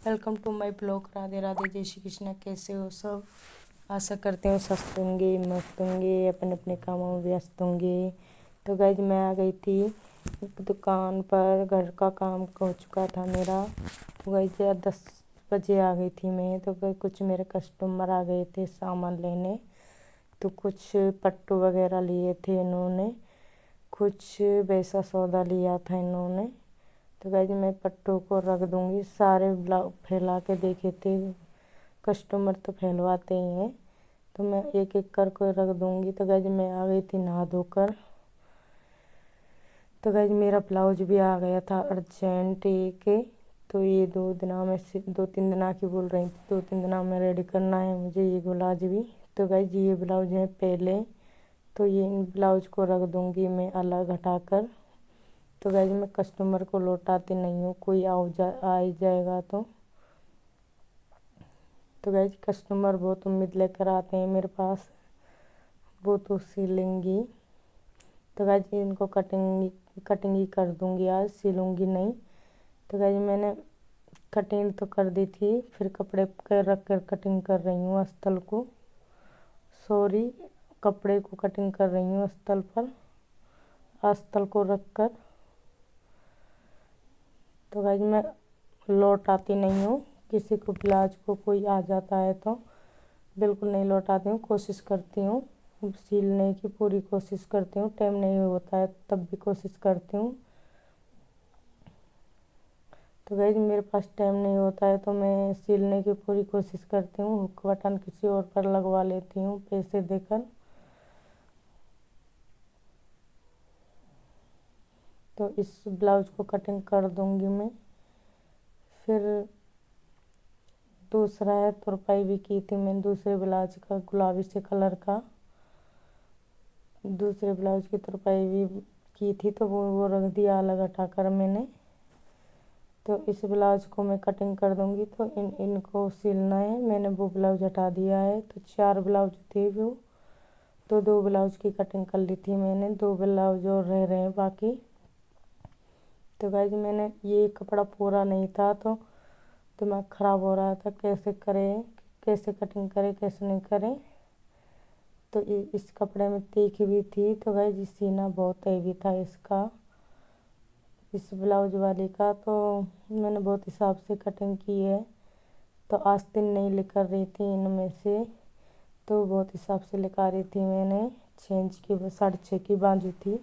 Welcome to my blog. Radhe Radhe, जय श्री कृष्णा। कैसे हो सब? आशा करते हो स्वस्थ होंगे, मस्त होंगे, अपने अपने कामों में व्यस्त होंगे। तो गाइज मैं आ गई थी दुकान पर। घर का काम हो चुका था मेरा। तो गाइज 10 बजे आ गई थी मैं। तो कुछ मेरे कस्टमर आ गए थे सामान लेने। तो कुछ पट्टू वगैरह लिए थे इन्होंने, कुछ वैसा सौदा लिया था इन्होंने। तो गाइज मैं पट्टों को रख दूंगी। सारे फैला के देखे थे, कस्टमर तो फैलवाते ही हैं। तो मैं एक एक करके रख दूंगी। तो गाइज मैं आ गई थी नहा धोकर। तो गाइज मेरा ब्लाउज भी आ गया था अर्जेंट एक। तो ये 2-3 दिना की बोल रही थी, 2-3 दिना में रेडी करना है मुझे ये ब्लाउज भी। तो गाइज ये ब्लाउज है पहले। तो ये इन ब्लाउज को रख दूंगी मैं अलग हटाकर। तो गाइज मैं कस्टमर को लौटाती नहीं हूँ, कोई आ ही जाएगा तो गाइज कस्टमर बहुत उम्मीद लेकर आते हैं मेरे पास, वो तो सिलेंगी। तो गाइज इनको कटिंग ही कर दूंगी आज, सिलूंगी नहीं। तो गाइज मैंने कटिंग तो कर दी थी, फिर कपड़े पर रख कर कटिंग कर रही हूँ अस्तर को। सॉरी, कपड़े को कटिंग कर रही हूँ अस्तर को रख कर। तो गाइज मैं लौटाती नहीं हूँ किसी को, ब्लाउज को कोई आ जाता है तो बिल्कुल नहीं लौटाती हूँ। कोशिश करती हूँ सिलने की, पूरी कोशिश करती हूँ। टाइम नहीं होता है तब भी कोशिश करती हूँ। तो गाइज मेरे पास टाइम नहीं होता है तो मैं सिलने की पूरी कोशिश करती हूँ। हुक बटन किसी और पर लगवा लेती हूँ पैसे देकर। तो इस ब्लाउज को कटिंग कर दूंगी मैं। फिर दूसरा है तुरपाई भी की थी मैंने दूसरे ब्लाउज का, गुलाबी से कलर का। दूसरे ब्लाउज की तुरपाई भी की थी तो वो रख दिया अलग हटाकर मैंने। तो इस ब्लाउज को मैं कटिंग कर दूंगी। तो इनको सिलना है। मैंने वो ब्लाउज हटा दिया है। तो 4 ब्लाउज थे वो, तो 2 ब्लाउज की कटिंग कर ली थी मैंने। 2 ब्लाउज और रह रहे हैं बाकी। तो गाइज मैंने ये कपड़ा पूरा नहीं था तो दिमाग ख़राब हो रहा था, कैसे करें, कैसे कटिंग करें, कैसे नहीं करें। तो इस कपड़े में तीख भी थी। तो गाइज सीना बहुत हैवी था इसका, इस ब्लाउज वाले का। तो मैंने बहुत हिसाब से कटिंग की है। तो आस्तीन नहीं लेकर रही थी इनमें से, तो बहुत हिसाब से लेकर रही थी मैंने। 6 इंच की 6.5 की बाजू थी।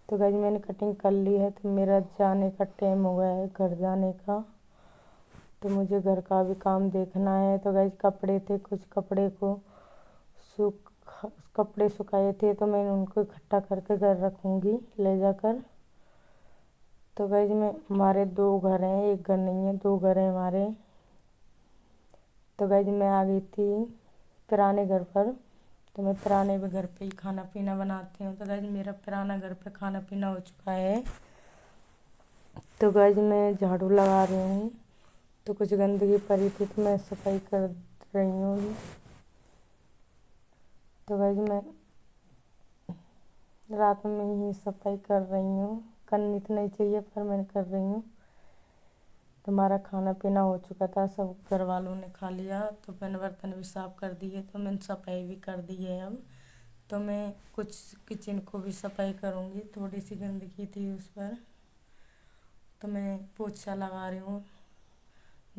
तो गाइज मैंने कटिंग कर ली है। तो मेरा जाने का टाइम हो गया है, घर जाने का। तो मुझे घर का भी काम देखना है। तो गाइज कपड़े थे, कुछ कपड़े को कपड़े सुखाए थे तो मैं उनको इकट्ठा करके घर रखूँगी ले जाकर। तो गाइज हमारे 2 घर हैं, एक घर नहीं है, 2 घर हैं हमारे। तो गाइज मैं आ गई थी पुराने घर पर। तो मैं पुराने घर पे ही खाना पीना बनाती हूँ। तो गाइज मेरा पुराना घर पे खाना पीना हो चुका है। तो गाइज मैं झाड़ू लगा रही हूँ। तो कुछ गंदगी पड़ी थी तो मैं सफाई कर रही हूँ। तो गाइज मैं रात में ही सफाई कर रही हूँ। करनी तो नहीं चाहिए पर मैं कर रही हूँ। तो हमारा खाना पीना हो चुका था, सब घर वालों ने खा लिया। तो मैंने बर्तन भी साफ़ कर दिए, तो मैंने सफाई भी कर दी है अब। तो मैं कुछ किचन को भी सफाई करूँगी, थोड़ी सी गंदगी थी उस पर। तो मैं पोछा लगा रही हूँ।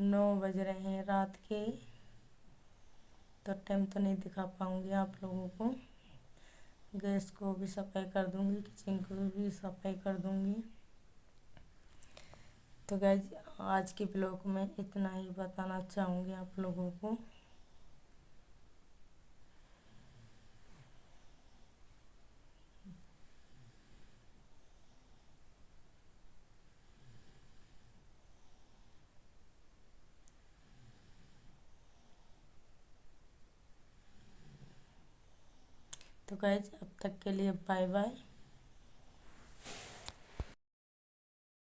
9 बज रहे हैं रात के। तो टाइम तो नहीं दिखा पाऊँगी आप लोगों को। गैस को भी सफाई कर दूँगी, किचन को भी सफाई कर दूँगी। तो गाइज आज के ब्लॉग में इतना ही बताना चाहूँगी आप लोगों को। तो गाइज अब तक के लिए बाय बाय।